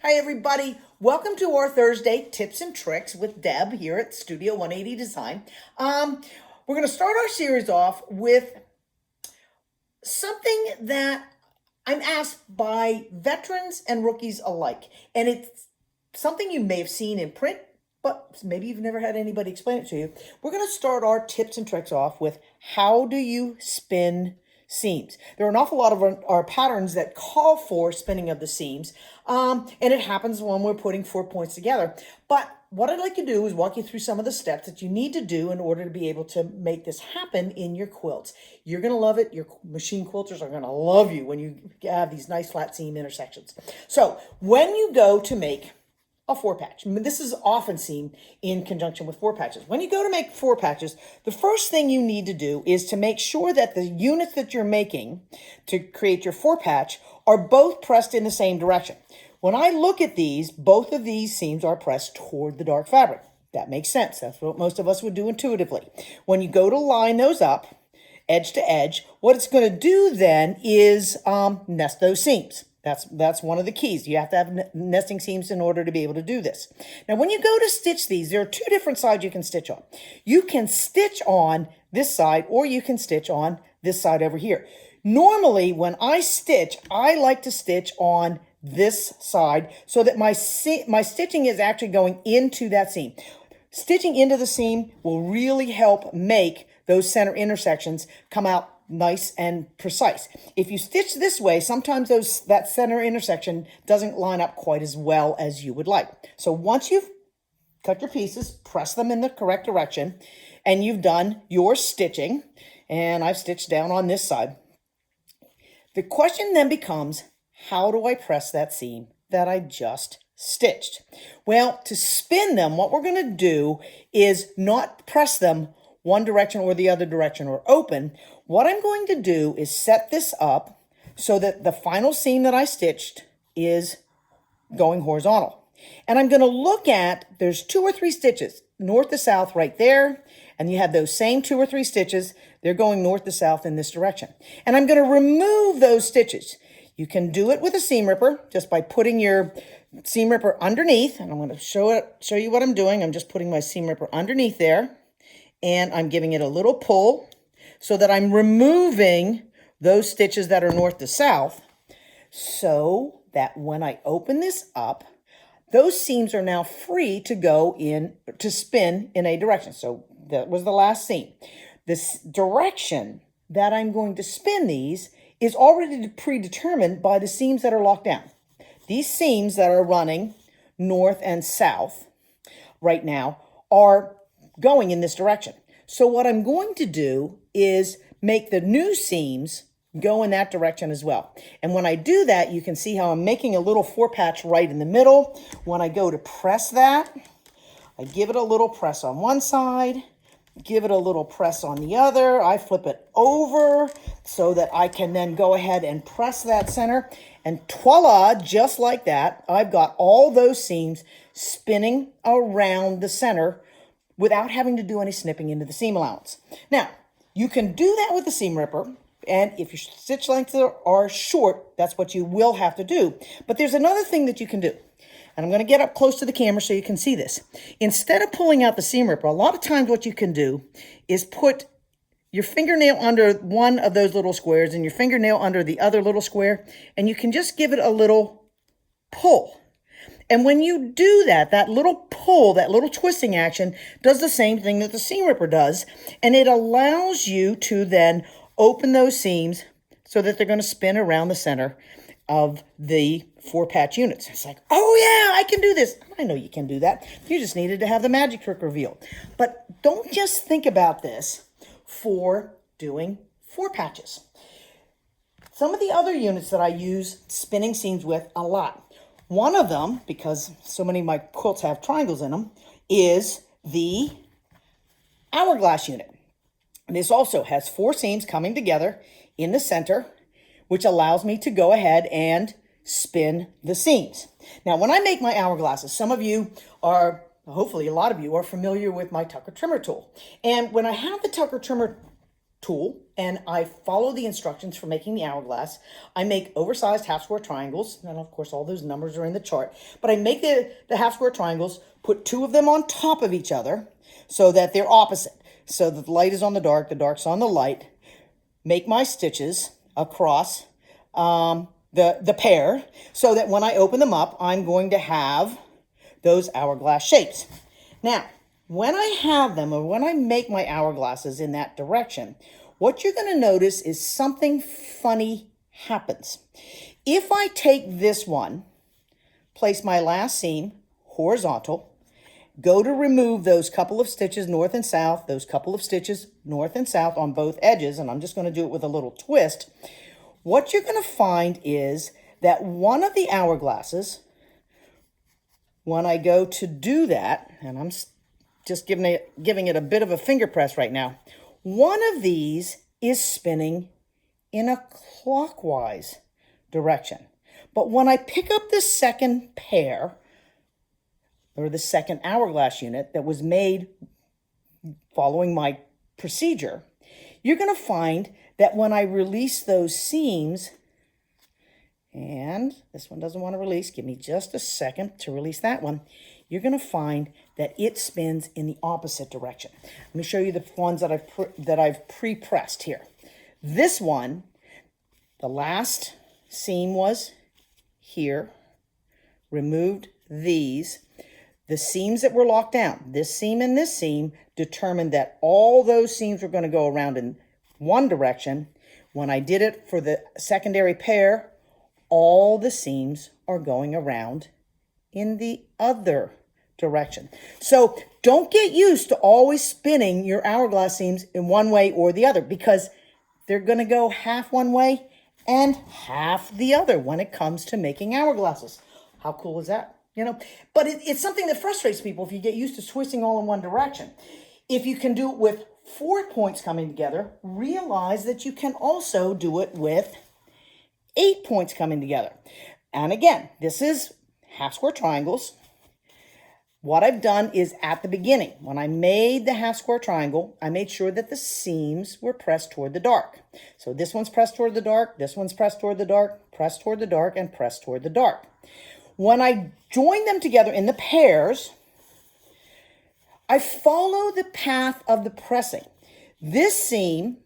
Hi everybody, welcome to our Thursday tips and tricks with Deb here at Studio 180 Design. We're going to start our series off with something that I'm asked by veterans and rookies alike. And it's something you may have seen in print, but maybe you've never had anybody explain it to you. We're going to start our tips and tricks off with how do you spin seams. There are an awful lot of our patterns that call for spinning of the seams, and it happens when we're putting 4 points together. But what I'd like to do is walk you through some of the steps that you need to do in order to be able to make this happen in your quilts. You're going to love it. Your machine quilters are going to love you when you have these nice flat seam intersections. So when you go to make a 4-patch. This is often seen in conjunction with 4 patches. When you go to make 4 patches, the first thing you need to do is to make sure that the units that you're making to create your 4-patch are both pressed in the same direction. When I look at these, both of these seams are pressed toward the dark fabric. That makes sense. That's what most of us would do intuitively. When you go to line those up, edge to edge, what it's going to do then is nest those seams. That's one of the keys. You have to have nesting seams in order to be able to do this. Now, when you go to stitch these, there are 2 different sides you can stitch on. You can stitch on this side, or you can stitch on this side over here. Normally, when I stitch, I like to stitch on this side so that my stitching is actually going into that seam. Stitching into the seam will really help make those center intersections come out nice and precise. If you stitch this way, sometimes that center intersection doesn't line up quite as well as you would like. So once you've cut your pieces, press them in the correct direction, and you've done your stitching, and I've stitched down on this side, the question then becomes, how do I press that seam that I just stitched? Well, to spin them, what we're going to do is not press them one direction or the other direction or open. What I'm going to do is set this up so that the final seam that I stitched is going horizontal. And I'm going to look at, there's 2 or 3 stitches, north to south right there, and you have those same 2 or 3 stitches, they're going north to south in this direction. And I'm going to remove those stitches. You can do it with a seam ripper just by putting your seam ripper underneath, and I'm going to show you what I'm doing. I'm just putting my seam ripper underneath there, and I'm giving it a little pull so that I'm removing those stitches that are north to south, so that when I open this up, those seams are now free to go in, to spin in a direction. So that was the last seam. This direction that I'm going to spin these is already predetermined by the seams that are locked down. These seams that are running north and south right now are going in this direction. So what I'm going to do is make the new seams go in that direction as well. And when I do that, you can see how I'm making a little 4-patch right in the middle. When I go to press that, I give it a little press on one side, give it a little press on the other. I flip it over so that I can then go ahead and press that center. And voila, just like that, I've got all those seams spinning around the center without having to do any snipping into the seam allowance. Now, you can do that with the seam ripper, and if your stitch lengths are short, that's what you will have to do. But there's another thing that you can do, and I'm going to get up close to the camera so you can see this. Instead of pulling out the seam ripper, a lot of times what you can do is put your fingernail under one of those little squares and your fingernail under the other little square, and you can just give it a little pull. And when you do that, that little pull, that little twisting action does the same thing that the seam ripper does. And it allows you to then open those seams so that they're going to spin around the center of the 4-patch units. It's like, oh yeah, I can do this. I know you can do that. You just needed to have the magic trick revealed. But don't just think about this for doing 4 patches. Some of the other units that I use spinning seams with a lot, one of them, because so many of my quilts have triangles in them, is the hourglass unit. This also has 4 seams coming together in the center, which allows me to go ahead and spin the seams. Now, when I make my hourglasses, some of you are, hopefully a lot of you are familiar with my Tucker trimmer tool. And when I have the Tucker trimmer tool and I follow the instructions for making the hourglass. I make oversized half square triangles, and of course all those numbers are in the chart, but I make the half square triangles, put two of them on top of each other so that they're opposite. So that the light is on the dark's on the light. Make my stitches across the pair so that when I open them up, I'm going to have those hourglass shapes. Now, when I have them, or when I make my hourglasses in that direction, what you're going to notice is something funny happens. If I take this one, place my last seam horizontal, go to remove those couple of stitches north and south, those couple of stitches north and south on both edges, and I'm just going to do it with a little twist, what you're going to find is that one of the hourglasses, when I go to do that, and I'm just giving it a bit of a finger press right now, one of these is spinning in a clockwise direction. But when I pick up the second pair, or the second hourglass unit that was made following my procedure, you're going to find that when I release those seams, and this one doesn't want to release, give me just a second to release that one, you're going to find that it spins in the opposite direction. Let me show you the ones that I've pre-pressed here. This one, the last seam was here, removed these. The seams that were locked down, this seam and this seam, determined that all those seams were going to go around in one direction. When I did it for the secondary pair, all the seams are going around in the other direction. So don't get used to always spinning your hourglass seams in one way or the other, because they're going to go half one way and half the other when it comes to making hourglasses. How cool is that? You know, but it's something that frustrates people if you get used to twisting all in one direction. If you can do it with 4 points coming together, realize that you can also do it with 8 points coming together. And again, this is half square triangles. What I've done is at the beginning, when I made the half square triangle, I made sure that the seams were pressed toward the dark. So this one's pressed toward the dark, this one's pressed toward the dark, pressed toward the dark, and pressed toward the dark. When I join them together in the pairs, I follow the path of the pressing. This seam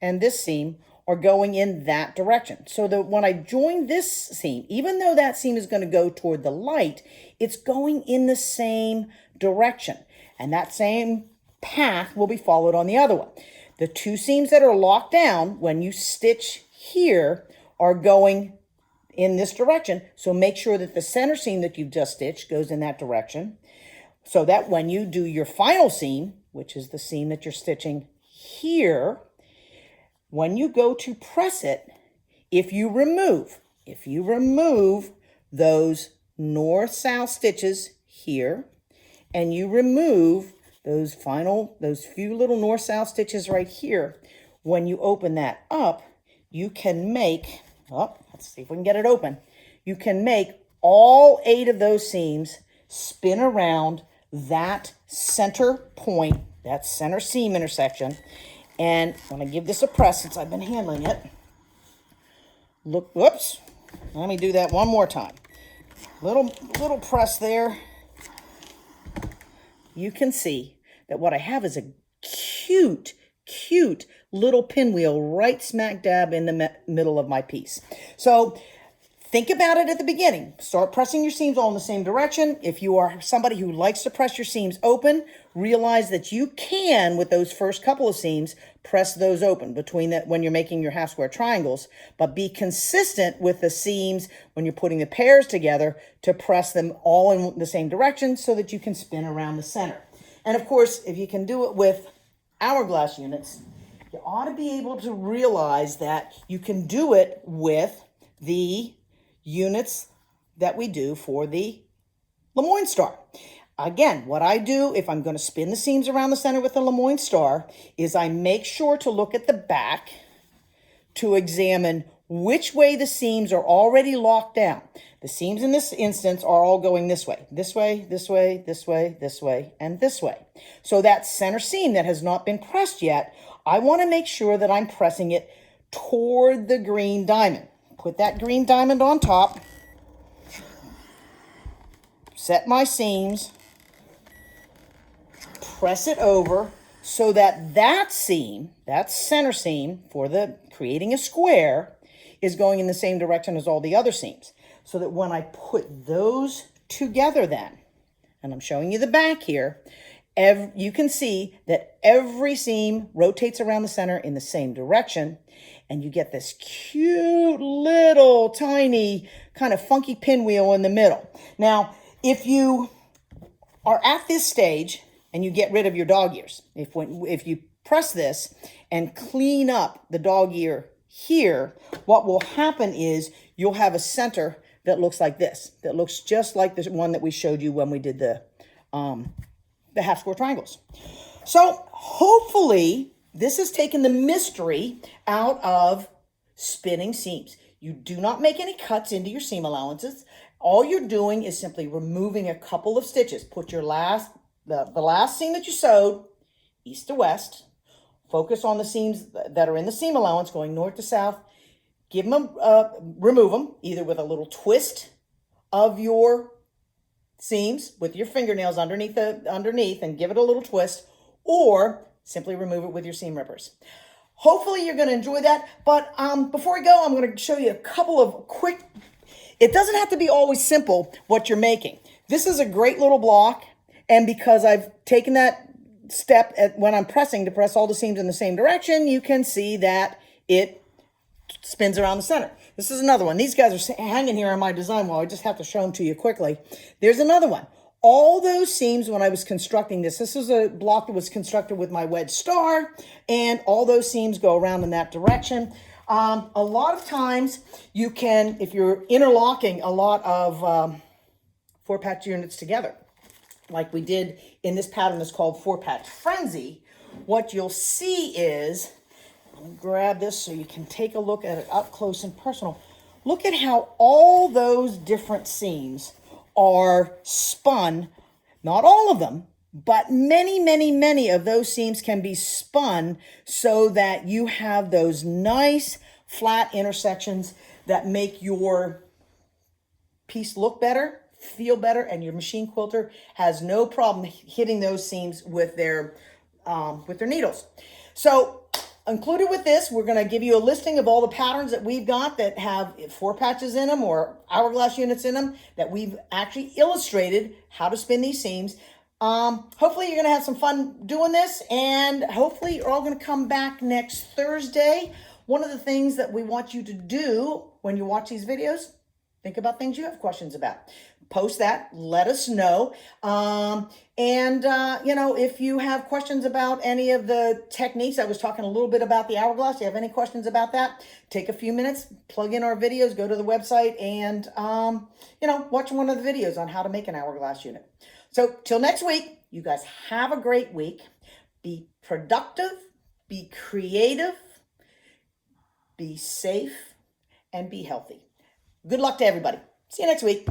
and this seam are going in that direction. So that when I join this seam, even though that seam is going to go toward the light, it's going in the same direction. And that same path will be followed on the other one. The two seams that are locked down, when you stitch here, are going in this direction. So make sure that the center seam that you've just stitched goes in that direction, so that when you do your final seam, which is the seam that you're stitching here, when you go to press it, if you remove those north-south stitches here, and you remove those few little north-south stitches right here, when you open that up, you can make, let's see if we can get it open. You can make all 8 of those seams spin around that center point, that center seam intersection. And I'm going to give this a press since I've been handling it. Look, whoops. Let me do that one more time. Little press there. You can see that what I have is a cute little pinwheel right smack dab in the middle of my piece. So think about it at the beginning. Start pressing your seams all in the same direction. If you are somebody who likes to press your seams open, realize that you can, with those first couple of seams, press those open between that when you're making your half square triangles, but be consistent with the seams when you're putting the pairs together to press them all in the same direction so that you can spin around the center. And of course, if you can do it with hourglass units, you ought to be able to realize that you can do it with the units that we do for the Lemoyne star. Again, what I do if I'm going to spin the seams around the center with the Lemoyne star is I make sure to look at the back to examine which way the seams are already locked down. The seams in this instance are all going this way, this way, this way, this way, this way, and this way. So that center seam that has not been pressed yet, I want to make sure that I'm pressing it toward the green diamond. Put that green diamond on top. Set my seams. Press it over so that that seam, that center seam for the creating a square, is going in the same direction as all the other seams. So that when I put those together then, and I'm showing you the back here, you can see that every seam rotates around the center in the same direction, and you get this cute little tiny kind of funky pinwheel in the middle. Now, if you are at this stage and you get rid of your dog ears, if you press this and clean up the dog ear here, what will happen is you'll have a center that looks like this, that looks just like the one that we showed you when we did the half square triangles. So hopefully this has taken the mystery out of spinning seams. You do not make any cuts into your seam allowances. All you're doing is simply removing a couple of stitches. Put your the last seam that you sewed east to west. Focus on the seams that are in the seam allowance going north to south. Remove them either with a little twist of your seams with your fingernails underneath and give it a little twist, or simply remove it with your seam rippers. Hopefully you're going to enjoy that. But before we go, I'm going to show you a couple of quick, it doesn't have to be always simple what you're making. This is a great little block, and because I've taken that step when I'm pressing to press all the seams in the same direction, you can see that it spins around the center. This is another one. These guys are hanging here on my design wall. I just have to show them to you quickly. There's another one. All those seams when I was constructing this is a block that was constructed with my wedge star, and all those seams go around in that direction. A lot of times you can, if you're interlocking a lot of 4-patch units together, like we did in this pattern that's called 4-Patch Frenzy, what you'll see is, let me grab this so you can take a look at it up close and personal. Look at how all those different seams are spun. Not all of them, but many, many, many of those seams can be spun so that you have those nice flat intersections that make your piece look better, feel better, and your machine quilter has no problem hitting those seams with their needles. So included with this, we're going to give you a listing of all the patterns that we've got that have 4 patches in them or hourglass units in them that we've actually illustrated how to spin these seams. Hopefully you're going to have some fun doing this, and hopefully you're all going to come back next Thursday. One of the things that we want you to do when you watch these videos, think about things you have questions about. Post that, let us know. You know, if you have questions about any of the techniques, I was talking a little bit about the hourglass. If you have any questions about that, take a few minutes, plug in our videos, go to the website, and, you know, watch one of the videos on how to make an hourglass unit. So till next week, you guys have a great week. Be productive, be creative, be safe, and be healthy. Good luck to everybody. See you next week.